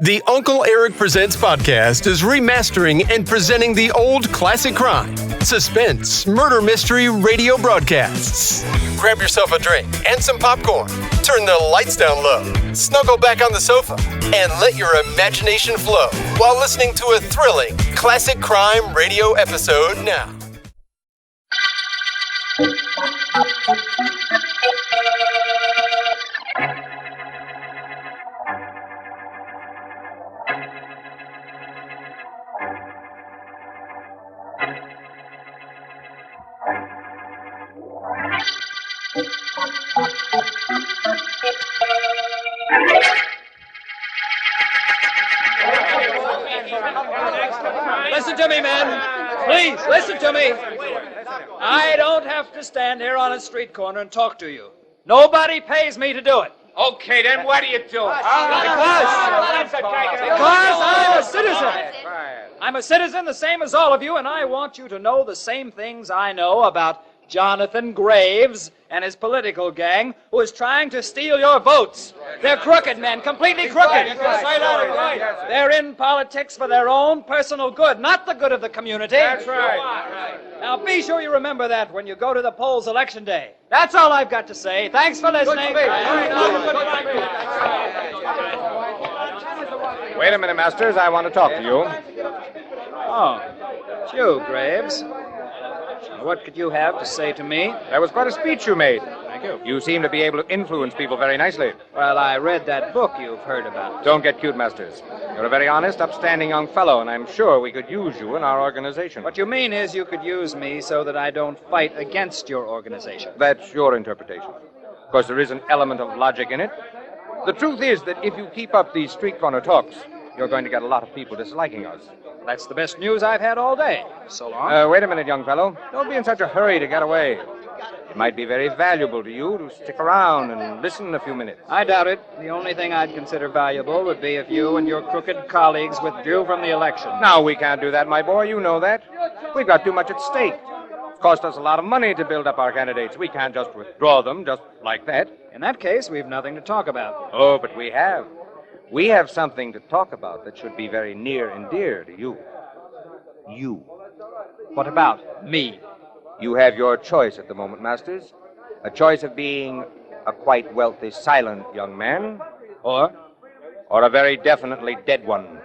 The Uncle Eric Presents podcast is remastering and presenting the old classic crime, suspense, murder mystery radio broadcasts. Grab yourself a drink and some popcorn, turn the lights down low, snuggle back on the sofa, and let your imagination flow while listening to a thrilling classic crime radio episode now. Listen to me, men. Please, listen to me. I don't have to stand here on a street corner and talk to you. Nobody pays me to do it. Okay, then why do you do it? Because I'm a citizen. I'm a citizen the same as all of you, and I want you to know the same things I know about Jonathan Graves and his political gang who is trying to steal your votes. They're crooked men, completely crooked. They're in politics for their own personal good, not the good of the community. That's right. Now, be sure you remember that when you go to the polls election day. That's all I've got to say. Thanks for listening. Wait a minute, Masters. I want to talk to you. Oh, it's you, Graves. What could you have to say to me? That was quite a speech you made. Thank you. You seem to be able to influence people very nicely. Well, I read that book you've heard about. Don't get cute, Masters. You're a very honest, upstanding young fellow, and I'm sure we could use you in our organization. What you mean is you could use me so that I don't fight against your organization. That's your interpretation. Of course, there is an element of logic in it. The truth is that if you keep up these street corner talks, you're going to get a lot of people disliking us. That's the best news I've had all day. So long. Wait a minute, young fellow. Don't be in such a hurry to get away. It might be very valuable to you to stick around and listen a few minutes. I doubt it. The only thing I'd consider valuable would be if you and your crooked colleagues withdrew from the election. No, we can't do that, my boy. You know that. We've got too much at stake. It's cost us a lot of money to build up our candidates. We can't just withdraw them just like that. In that case, we've nothing to talk about. Oh, but we have. We have something to talk about that should be very near and dear to you. You. What about me? You have your choice at the moment, Masters. A choice of being a quite wealthy, silent young man, or a very definitely dead one.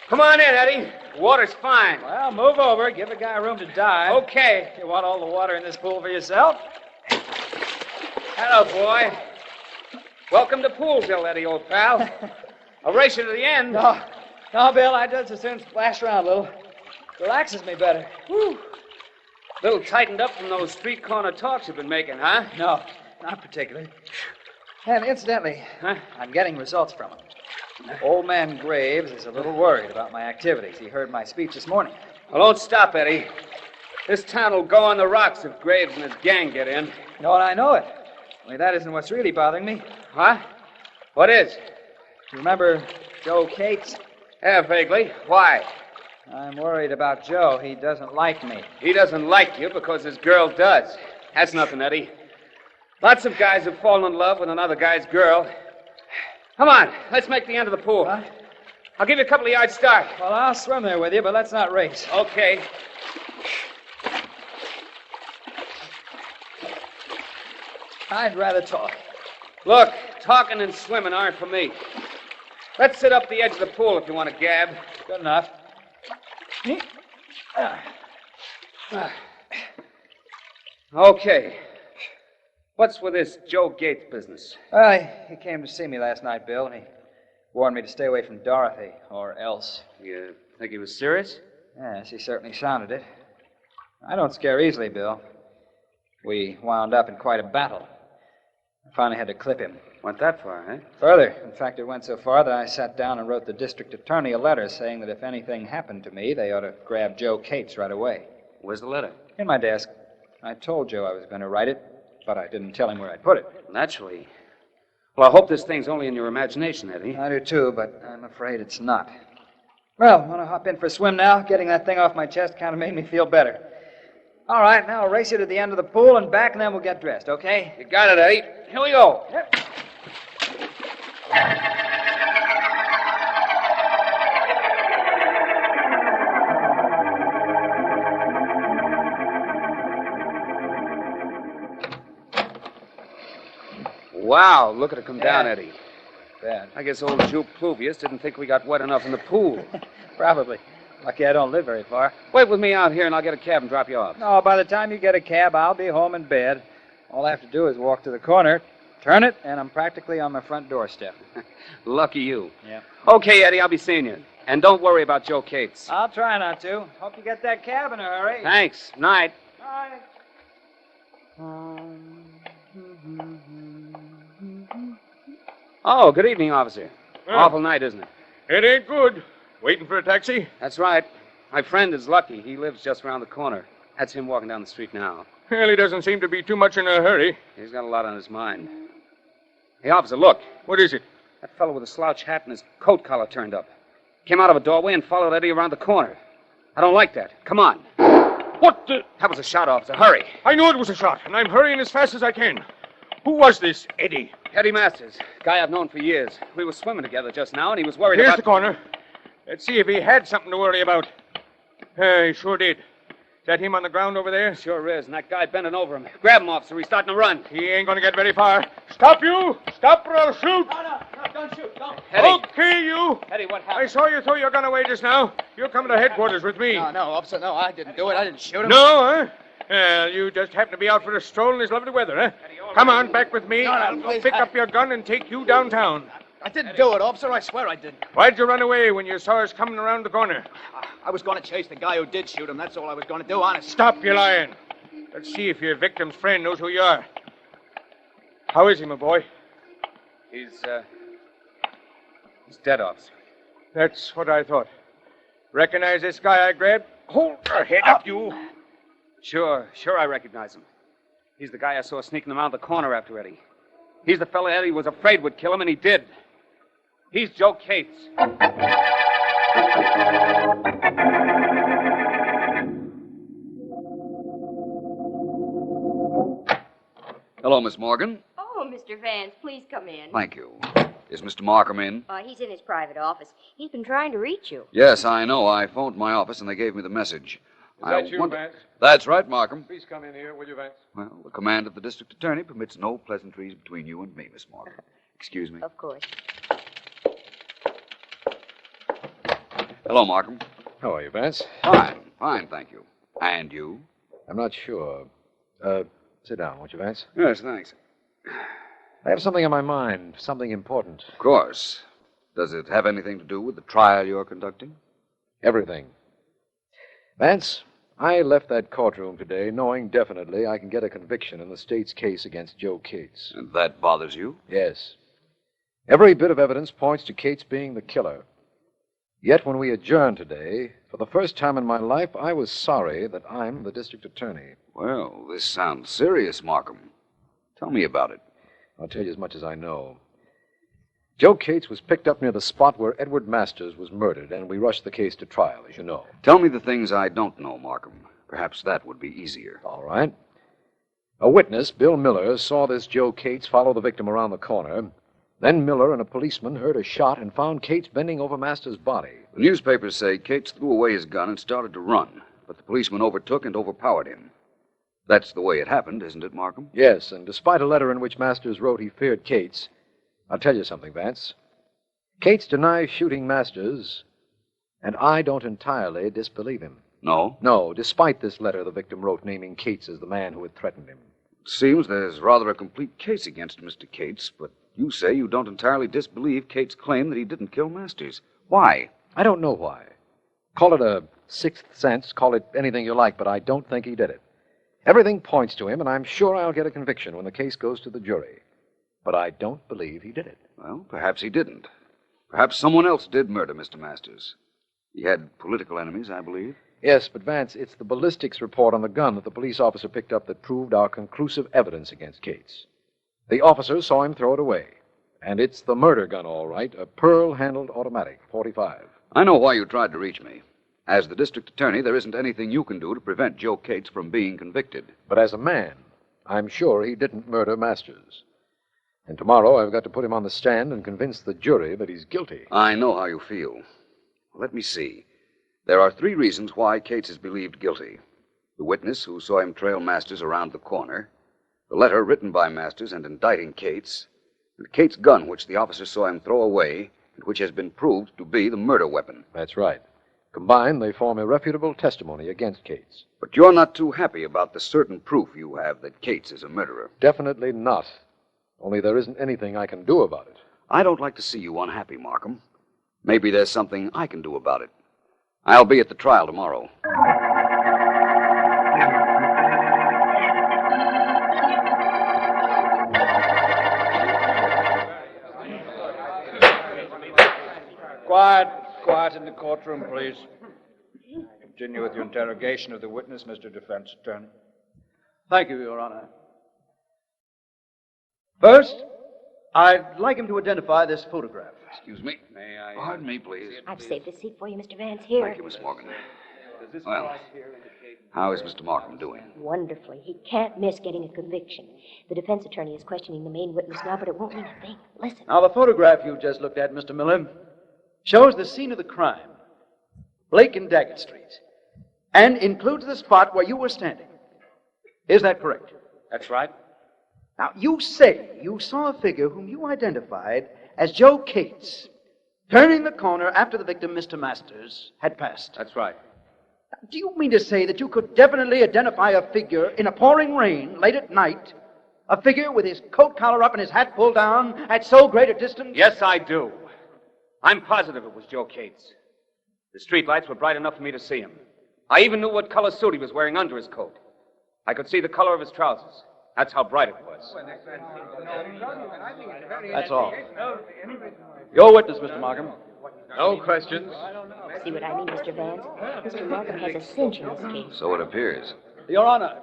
Come on in, Eddie. Water's fine. Well, move over. Give a guy room to dive. Okay. You want all the water in this pool for yourself? Hello, boy. Welcome to Poolsville, Eddie, old pal. I'll race you to the end. No, Bill, I just as soon splash around a little. Relaxes me better. Whew. Little tightened up from those street corner talks you've been making, huh? No, not particularly. And incidentally, I'm getting results from him. Old man Graves is a little worried about my activities. He heard my speech this morning. Well, don't stop, Eddie. This town will go on the rocks if Graves and his gang get in. No, and I know it. Only that isn't what's really bothering me. Huh? What is? Do you remember Joe Cates? Yeah, vaguely. Why? I'm worried about Joe. He doesn't like me. He doesn't like you because his girl does. That's nothing, Eddie. Lots of guys have fallen in love with another guy's girl. Come on, let's make the end of the pool. Huh? I'll give you a couple of yards start. Well, I'll swim there with you, but let's not race. Okay. I'd rather talk. Look, talking and swimming aren't for me. Let's sit up the edge of the pool if you want to gab. Good enough. Okay. What's with this Joe Gates business? Well, he came to see me last night, Bill, and he warned me to stay away from Dorothy, or else. You think he was serious? Yes, he certainly sounded it. I don't scare easily, Bill. We wound up in quite a battle. I finally had to clip him. Went that far, eh? Further. In fact, it went so far that I sat down and wrote the district attorney a letter saying that if anything happened to me, they ought to grab Joe Cates right away. Where's the letter? In my desk. I told Joe I was going to write it, but I didn't tell him where I'd put it. Naturally. Well, I hope this thing's only in your imagination, Eddie. I do too, but I'm afraid it's not. Well, want to hop in for a swim now? Getting that thing off my chest kind of made me feel better. All right, now I'll race you to the end of the pool and back, and then we'll get dressed, okay? You got it, Eddie. Here we go. Yep. Wow, look at it come down, Eddie. Bad. I guess old Jupe Pluvius didn't think we got wet enough in the pool. Probably. Lucky I don't live very far. Wait with me out here, and I'll get a cab and drop you off. No, by the time you get a cab, I'll be home in bed. All I have to do is walk to the corner, turn it, and I'm practically on my front doorstep. Lucky you. Yeah. Okay, Eddie, I'll be seeing you. And don't worry about Joe Cates. I'll try not to. Hope you get that cab in a hurry. Thanks. Night. Bye. Oh, good evening, officer. Awful night, isn't it? It ain't good. Waiting for a taxi? That's right. My friend is Lucky. He lives just around the corner. That's him walking down the street now. Well, he doesn't seem to be too much in a hurry. He's got a lot on his mind. Hey, officer, look. What is it? That fellow with a slouch hat and his coat collar turned up. Came out of a doorway and followed Eddie around the corner. I don't like that. Come on. What the... That was a shot, officer. Hurry. I knew it was a shot, and I'm hurrying as fast as I can. Who was this Eddie? Eddie Masters. Guy I've known for years. We were swimming together just now, and he was worried Here's about... the corner. Let's see if he had something to worry about. He sure did. Is that him on the ground over there? Sure is, and that guy bending over him. Grab him, officer. He's starting to run. He ain't gonna get very far. Stop, you! Stop or I'll shoot! No, don't shoot. Don't. Eddie. Okay, you! Eddie, what I happened? saw you throw your gun away just now. You're coming to headquarters with me. No, officer, no, I didn't do it. I didn't shoot him. No, huh? Well, you just happen to be out for a stroll in this lovely weather, huh? Come on, back with me. No, I'll go please, pick up your gun and take you downtown. I didn't do it, officer. I swear I didn't. Why'd you run away when you saw us coming around the corner? I was going to chase the guy who did shoot him. That's all I was going to do, honest. Stop your lying. Let's see if your victim's friend knows who you are. How is he, my boy? He's dead, officer. That's what I thought. Recognize this guy I grabbed? Hold your head up, you. Sure I recognize him. He's the guy I saw sneaking around the corner after Eddie. He's the fella Eddie was afraid would kill him, and he did. He's Joe Cates. Hello, Miss Morgan. Oh, Mr. Vance, please come in. Thank you. Is Mr. Markham in? He's in his private office. He's been trying to reach you. Yes, I know. I phoned my office and they gave me the message. Is that you, Vance? That's right, Markham. Please come in here, will you, Vance? Well, the command of the district attorney permits no pleasantries between you and me, Miss Morgan. Excuse me. Of course. Hello, Markham. How are you, Vance? Fine, thank you. And you? I'm not sure. Sit down, won't you, Vance? Yes, thanks. I have something on my mind, something important. Of course. Does it have anything to do with the trial you're conducting? Everything. Vance, I left that courtroom today knowing definitely I can get a conviction in the state's case against Joe Cates. And that bothers you? Yes. Every bit of evidence points to Cates being the killer. Yet when we adjourned today, for the first time in my life, I was sorry that I'm the district attorney. Well, this sounds serious, Markham. Tell me about it. I'll tell you as much as I know. Joe Cates was picked up near the spot where Edward Masters was murdered, and we rushed the case to trial, as you know. Tell me the things I don't know, Markham. Perhaps that would be easier. All right. A witness, Bill Miller, saw this Joe Cates follow the victim around the corner. Then Miller and a policeman heard a shot and found Cates bending over Masters' body. The newspapers say Cates threw away his gun and started to run, but the policeman overtook and overpowered him. That's the way it happened, isn't it, Markham? Yes, and despite a letter in which Masters wrote he feared Cates, I'll tell you something, Vance. Cates denies shooting Masters, and I don't entirely disbelieve him. No? No, despite this letter the victim wrote naming Cates as the man who had threatened him. It seems there's rather a complete case against Mr. Cates, but you say you don't entirely disbelieve Cates' claim that he didn't kill Masters. Why? I don't know why. Call it a sixth sense, call it anything you like, but I don't think he did it. Everything points to him, and I'm sure I'll get a conviction when the case goes to the jury. But I don't believe he did it. Well, perhaps he didn't. Perhaps someone else did murder Mr. Masters. He had political enemies, I believe. Yes, but Vance, it's the ballistics report on the gun that the police officer picked up that proved our conclusive evidence against Cates. The officer saw him throw it away. And it's the murder gun, all right, a pearl-handled automatic, 45. I know why you tried to reach me. As the district attorney, there isn't anything you can do to prevent Joe Cates from being convicted. But as a man, I'm sure he didn't murder Masters. And tomorrow I've got to put him on the stand and convince the jury that he's guilty. I know how you feel. Let me see. There are 3 reasons why Cates is believed guilty. The witness who saw him trail Masters around the corner, the letter written by Masters and indicting Cates, and Cates' gun, which the officer saw him throw away, and which has been proved to be the murder weapon. That's right. Combined, they form irrefutable testimony against Cates. But you're not too happy about the certain proof you have that Cates is a murderer. Definitely not. Only there isn't anything I can do about it. I don't like to see you unhappy, Markham. Maybe there's something I can do about it. I'll be at the trial tomorrow. Quiet in the courtroom, please. Continue with your interrogation of the witness, Mr. Defense Attorney. Thank you, Your Honor. First, I'd like him to identify this photograph. Excuse me. May I? Pardon me, please. I've saved the seat for you, Mr. Vance. Here. Thank you, Miss Morgan. Well, how is Mr. Markham doing? Wonderfully. He can't miss getting a conviction. The defense attorney is questioning the main witness now, but it won't mean a thing. Listen. Now, the photograph you just looked at, Mr. Miller, shows the scene of the crime, Blake and Daggett Streets, and includes the spot where you were standing. Is that correct? That's right. Now, you say you saw a figure whom you identified as Joe Cates turning the corner after the victim, Mr. Masters, had passed. That's right. Now, do you mean to say that you could definitely identify a figure in a pouring rain late at night, a figure with his coat collar up and his hat pulled down at so great a distance? Yes, I do. I'm positive it was Joe Cates. The streetlights were bright enough for me to see him. I even knew what color suit he was wearing under his coat. I could see the color of his trousers. That's how bright it was. That's all. Your witness, Mr. Markham. No questions. See what I mean, Mr. Vance? Mr. Markham has a cinch in this case. So it appears. Your Honor,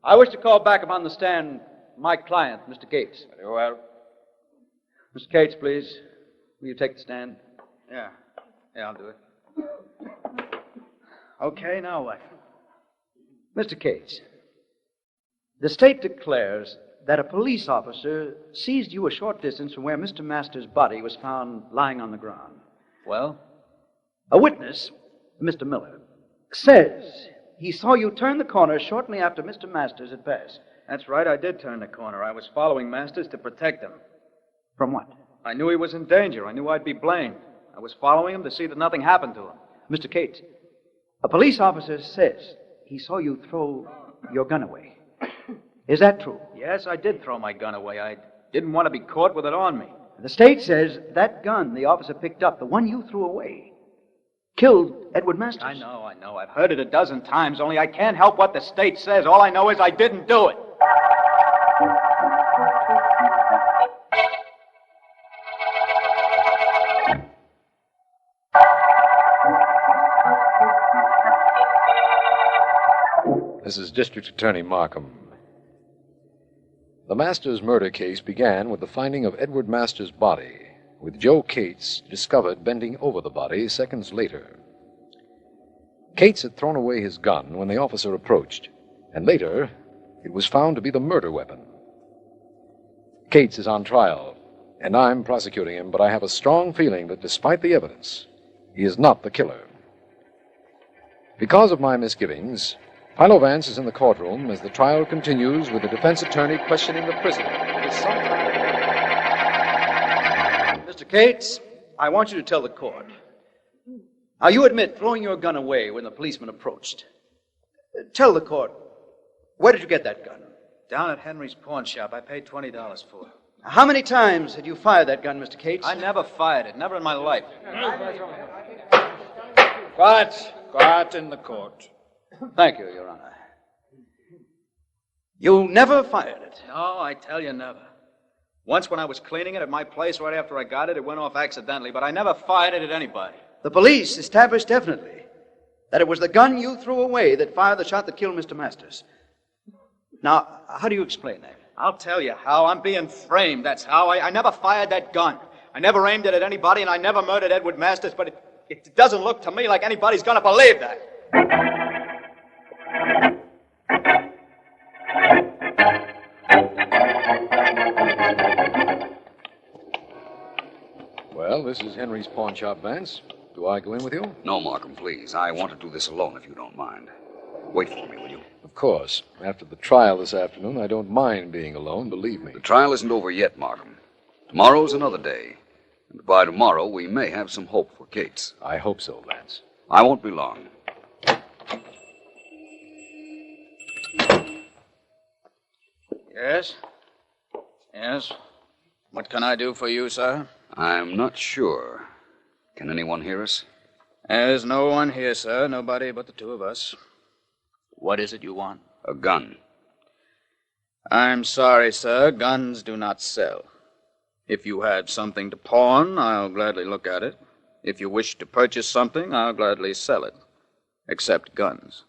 I wish to call back upon the stand my client, Mr. Cates. Very well. Mr. Cates, please. Will you take the stand? Yeah, I'll do it. Okay, now what? Mr. Cates, the state declares that a police officer seized you a short distance from where Mr. Masters' body was found lying on the ground. Well? A witness, Mr. Miller, says he saw you turn the corner shortly after Mr. Masters had passed. That's right, I did turn the corner. I was following Masters to protect him. From what? I knew he was in danger. I knew I'd be blamed. I was following him to see that nothing happened to him. Mr. Cates, a police officer says he saw you throw your gun away. Is that true? Yes, I did throw my gun away. I didn't want to be caught with it on me. The state says that gun the officer picked up, the one you threw away, killed Edward Masters. I know. I've heard it a dozen times, only I can't help what the state says. All I know is I didn't do it. This is District Attorney Markham. The Masters murder case began with the finding of Edward Masters' body, with Joe Cates discovered bending over the body seconds later. Cates had thrown away his gun when the officer approached, and later it was found to be the murder weapon. Cates is on trial, and I'm prosecuting him, but I have a strong feeling that despite the evidence, he is not the killer. Because of my misgivings, Philo Vance is in the courtroom as the trial continues with the defense attorney questioning the prisoner. Mr. Cates, I want you to tell the court. Now, you admit throwing your gun away when the policeman approached. Tell the court, where did you get that gun? Down at Henry's pawn shop. I paid $20 for it. How many times had you fired that gun, Mr. Cates? I never fired it. Never in my life. Quiet in the court. Thank you, Your Honor. You never fired it? No, I tell you, never. Once when I was cleaning it at my place right after I got it, it went off accidentally, but I never fired it at anybody. The police established definitely that it was the gun you threw away that fired the shot that killed Mr. Masters. Now, how do you explain that? I'll tell you how. I'm being framed, that's how. I never fired that gun. I never aimed it at anybody, and I never murdered Edward Masters, but it doesn't look to me like anybody's going to believe that. Well, this is Henry's pawn shop, Vance. Do I go in with you? No, Markham, please. I want to do this alone, if you don't mind. Wait for me, will you? Of course. After the trial this afternoon, I don't mind being alone, believe me. The trial isn't over yet, Markham. Tomorrow's another day. And by tomorrow, we may have some hope for Cates. I hope so, Vance. I won't be long. Yes? Yes? What can I do for you, sir? I'm not sure. Can anyone hear us? There's no one here, sir. Nobody but the two of us. What is it you want? A gun. I'm sorry, sir. Guns do not sell. If you had something to pawn, I'll gladly look at it. If you wish to purchase something, I'll gladly sell it. Except guns.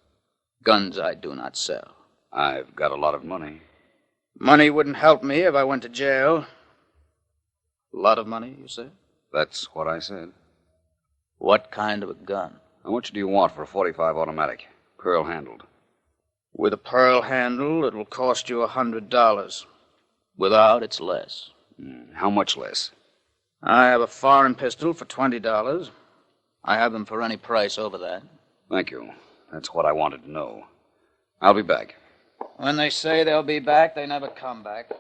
Guns I do not sell. I've got a lot of money. Money wouldn't help me if I went to jail. A lot of money, you say? That's what I said. What kind of a gun? How much do you want for a .45 automatic, pearl-handled? With a pearl handle, it'll cost you $100. Without, it's less. How much less? I have a foreign pistol for $20. I have them for any price over that. Thank you. That's what I wanted to know. I'll be back. When they say they'll be back, they never come back.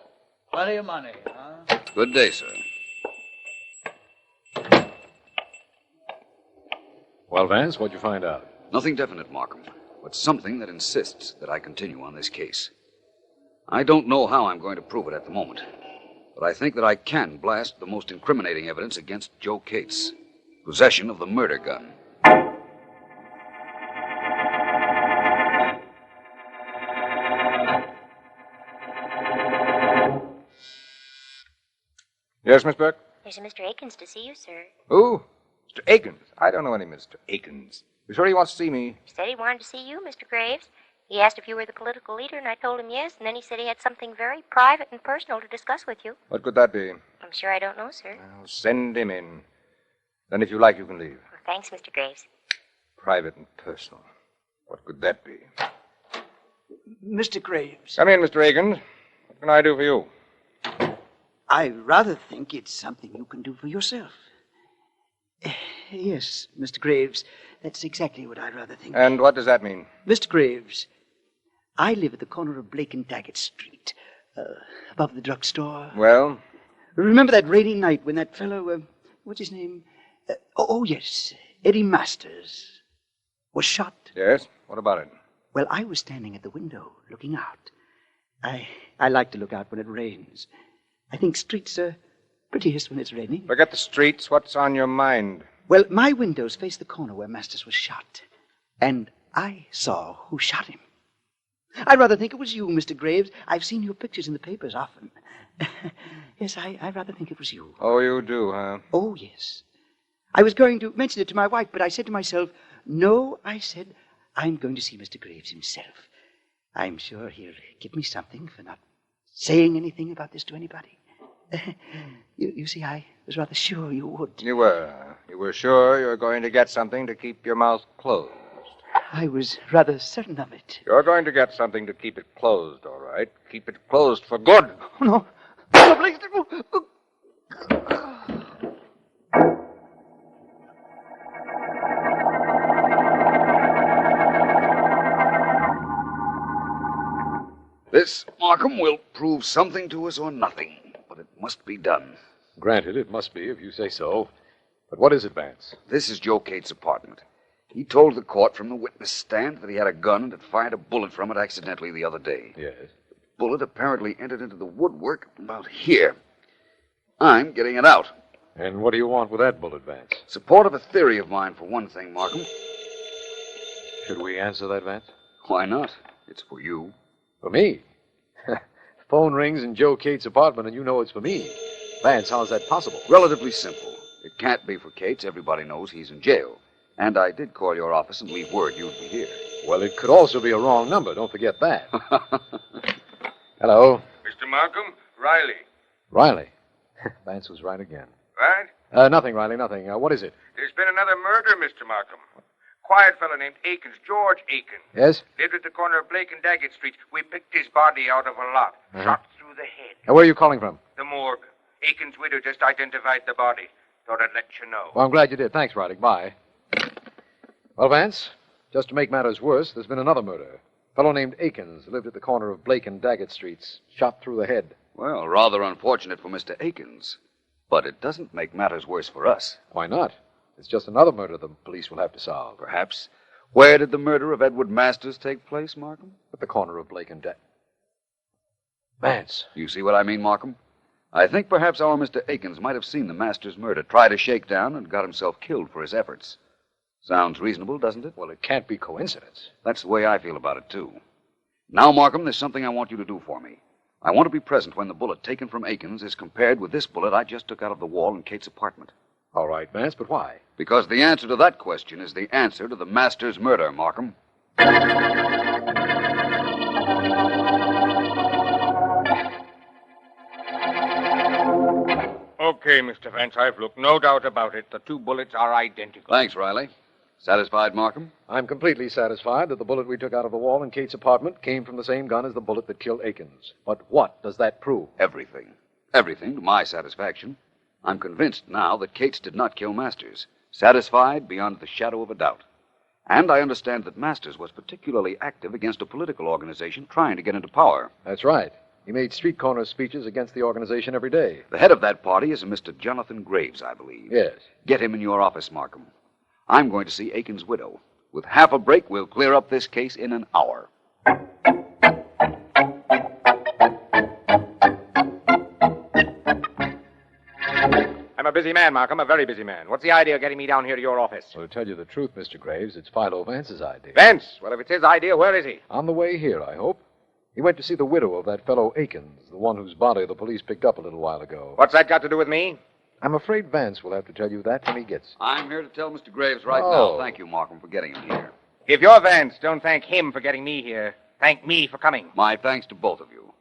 Plenty of money, huh? Good day, sir. Well, Vance, what'd you find out? Nothing definite, Markham, but something that insists that I continue on this case. I don't know how I'm going to prove it at the moment, but I think that I can blast the most incriminating evidence against Joe Cates. Possession of the murder gun. Yes, Miss Beck? There's a Mr. Akins to see you, sir. Who? Mr. Akins. I don't know any Mr. Akins. You sure he wants to see me? He said he wanted to see you, Mr. Graves. He asked if you were the political leader, and I told him yes, and then he said he had something very private and personal to discuss with you. What could that be? I'm sure I don't know, sir. Well, send him in. Then if you like, you can leave. Well, thanks, Mr. Graves. Private and personal. What could that be? Mr. Graves. Come in, Mr. Akins. What can I do for you? I rather think it's something you can do for yourself. Yes, Mr. Graves, that's exactly what I rather think. And what does that mean? Mr. Graves, I live at the corner of Blake and Daggett Street, above the drugstore. Well? Remember that rainy night when that fellow, what's his name? Yes, Eddie Masters, was shot? Yes? What about it? Well, I was standing at the window, looking out. I like to look out when it rains. I think streets are prettiest when it's raining. Forget the streets. What's on your mind? Well, my windows face the corner where Masters was shot. And I saw who shot him. I rather think it was you, Mr. Graves. I've seen your pictures in the papers often. Yes, I rather think it was you. Oh, you do, huh? Oh, yes. I was going to mention it to my wife, but I said to myself, no, I said, I'm going to see Mr. Graves himself. I'm sure he'll give me something for not saying anything about this to anybody. You see, I was rather sure you would. You were. You were sure you were going to get something to keep your mouth closed. I was rather certain of it. You're going to get something to keep it closed, all right? Keep it closed for good. Oh, no. No, please. This, Markham, will prove something to us or nothing, but it must be done. Granted, it must be, if you say so. But what is it, Vance? This is Joe Cates' apartment. He told the court from the witness stand that he had a gun and had fired a bullet from it accidentally the other day. Yes. The bullet apparently entered into the woodwork about here. I'm getting it out. And what do you want with that bullet, Vance? Support of a theory of mine, for one thing, Markham. Should we answer that, Vance? Why not? It's for you. For me? Phone rings in Joe Cates' apartment, and you know it's for me. Vance, how is that possible? Relatively simple. It can't be for Cates. Everybody knows he's in jail. And I did call your office and leave word you'd be here. Well, it could also be a wrong number. Don't forget that. Hello. Mr. Mr. Markham. Riley. Riley. Vance was right again. What? Nothing, Riley, nothing. What is it? There's been another murder, Mr. Markham. Quiet fellow named Akins, George Akins. Yes? Lived at the corner of Blake and Daggett Street. We picked his body out of a lot. Shot through the head. Where are you calling from? The morgue. Akins' widow just identified the body. Thought I'd let you know. Well, I'm glad you did. Thanks, Riley. Bye. Well, Vance, just to make matters worse, there's been another murder. A fellow named Akins lived at the corner of Blake and Daggett Streets. Shot through the head. Well, rather unfortunate for Mr. Akins. But it doesn't make matters worse for us. Why not? It's just another murder the police will have to solve. Perhaps. Where did the murder of Edward Masters take place, Markham? At the corner of Blake and Daggett. Vance. You see what I mean, Markham? I think perhaps our Mr. Akins might have seen the Masters murder, tried a shakedown, and got himself killed for his efforts. Sounds reasonable, doesn't it? Well, it can't be coincidence. That's the way I feel about it, too. Now, Markham, there's something I want you to do for me. I want to be present when the bullet taken from Akins is compared with this bullet I just took out of the wall in Kate's apartment. All right, Vance, but why? Because the answer to that question is the answer to the Masters murder, Markham. Okay, Mr. Vance, I've looked. No doubt about it. The two bullets are identical. Thanks, Riley. Satisfied, Markham? I'm completely satisfied that the bullet we took out of the wall in Kate's apartment came from the same gun as the bullet that killed Akins. But what does that prove? Everything. Everything to my satisfaction. I'm convinced now that Cates did not kill Masters. Satisfied beyond the shadow of a doubt. And I understand that Masters was particularly active against a political organization trying to get into power. That's right. He made street corner speeches against the organization every day. The head of that party is a Mr. Jonathan Graves, I believe. Yes. Get him in your office, Markham. I'm going to see Akins' widow. With half a break, we'll clear up this case in an hour. I'm a busy man, Markham, a very busy man. What's the idea of getting me down here to your office? Well, to tell you the truth, Mr. Graves, it's Philo Vance's idea. Vance? Well, if it's his idea, where is he? On the way here, I hope. He went to see the widow of that fellow Akins, the one whose body the police picked up a little while ago. What's that got to do with me? I'm afraid Vance will have to tell you that when he gets. I'm here to tell Mr. Graves right now. Thank you, Markham, for getting him here. If you're Vance, don't thank him for getting me here. Thank me for coming. My thanks to both of you.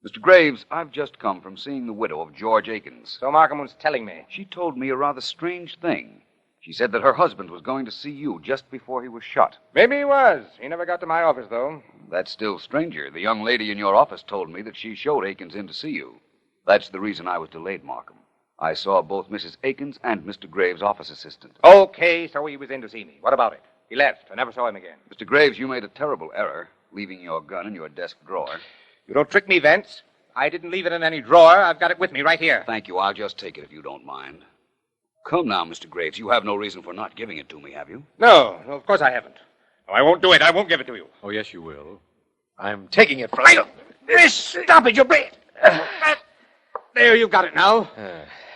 Mr. Graves, I've just come from seeing the widow of George Akins. So Markham was telling me. She told me a rather strange thing. She said that her husband was going to see you just before he was shot. Maybe he was. He never got to my office, though. That's still stranger. The young lady in your office told me that she showed Akins in to see you. That's the reason I was delayed, Markham. I saw both Mrs. Akins and Mr. Graves' office assistant. Okay, so he was in to see me. What about it? He left. I never saw him again. Mr. Graves, you made a terrible error, leaving your gun in your desk drawer. You don't trick me, Vance. I didn't leave it in any drawer. I've got it with me right here. Thank you. I'll just take it if you don't mind. Come now, Mr. Graves. You have no reason for not giving it to me, have you? No, of course I haven't. No, I won't do it. I won't give it to you. Oh, yes, you will. I'm taking it from you. Stop it, you bleed. There, you've got it now.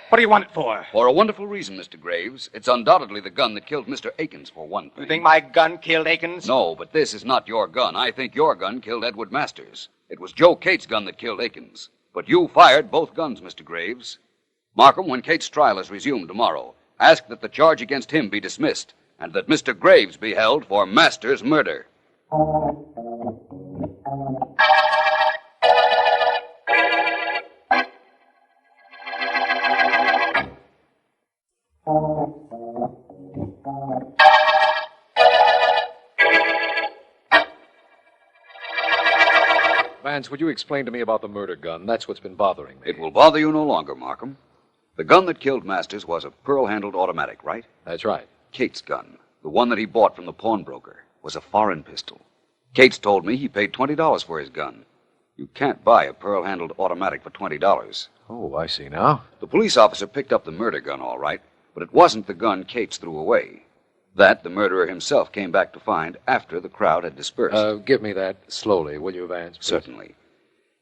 What do you want it for? For a wonderful reason, Mr. Graves. It's undoubtedly the gun that killed Mr. Akins, for one thing. You think my gun killed Akins? No, but this is not your gun. I think your gun killed Edward Masters. It was Joe Cates' gun that killed Akins. But you fired both guns, Mr. Graves. Markham, when Cates' trial is resumed tomorrow, ask that the charge against him be dismissed and that Mr. Graves be held for Masters' murder. Vance, would you explain to me about the murder gun? That's what's been bothering me. It will bother you no longer, Markham. The gun that killed Masters was a pearl-handled automatic, right? That's right. Cates' gun, the one that he bought from the pawnbroker, was a foreign pistol. Cates told me he paid $20 for his gun. You can't buy a pearl-handled automatic for $20. Oh, I see now. The police officer picked up the murder gun, all right, but it wasn't the gun Cates threw away. That the murderer himself came back to find after the crowd had dispersed. Give me that slowly, will you, Vance? Please? Certainly.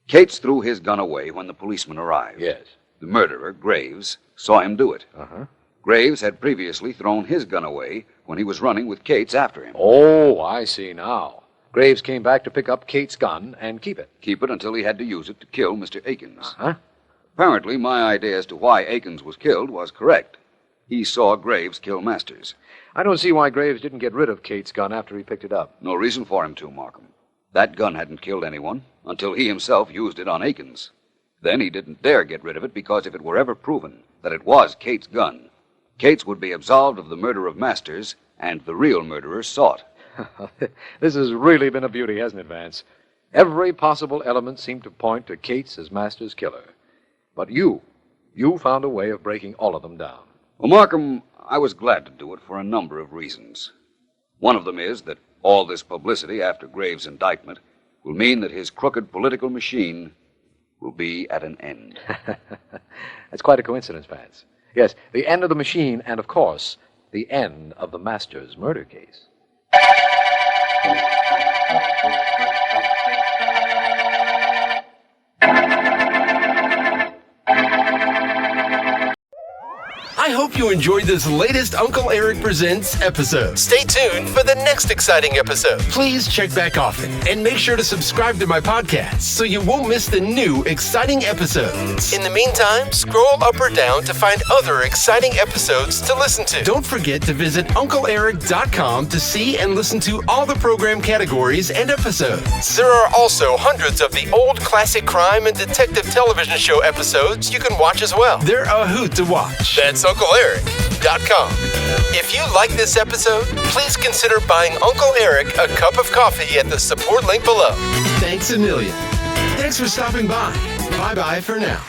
Cates threw his gun away when the policeman arrived. Yes. The murderer, Graves, saw him do it. Uh-huh. Graves had previously thrown his gun away when he was running with Cates after him. Oh, I see now. Graves came back to pick up Cates' gun and keep it. Keep it until he had to use it to kill Mr. Akins. Uh-huh. Apparently, my idea as to why Akins was killed was correct. He saw Graves kill Masters. I don't see why Graves didn't get rid of Cates' gun after he picked it up. No reason for him to, Markham. That gun hadn't killed anyone until he himself used it on Akins. Then he didn't dare get rid of it because if it were ever proven that it was Kate's gun, Kate's would be absolved of the murder of Masters and the real murderer sought. This has really been a beauty, hasn't it, Vance? Every possible element seemed to point to Kate's as Masters' killer. But you found a way of breaking all of them down. Well, Markham, I was glad to do it for a number of reasons. One of them is that all this publicity after Graves' indictment will mean that his crooked political machine will be at an end. That's quite a coincidence, Vance. Yes, the end of the machine and, of course, the end of the Masters murder case. I hope you enjoyed this latest Uncle Eric Presents episode. Stay tuned for the next exciting episode. Please check back often and make sure to subscribe to my podcast so you won't miss the new exciting episodes. In the meantime, scroll up or down to find other exciting episodes to listen to. Don't forget to visit UncleEric.com to see and listen to all the program categories and episodes. There are also hundreds of the old classic crime and detective television show episodes you can watch as well. They're a hoot to watch. That's UncleEric.com. If you like this episode, please consider buying Uncle Eric a cup of coffee at the support link below. Thanks a million. Thanks for stopping by. Bye-bye for now.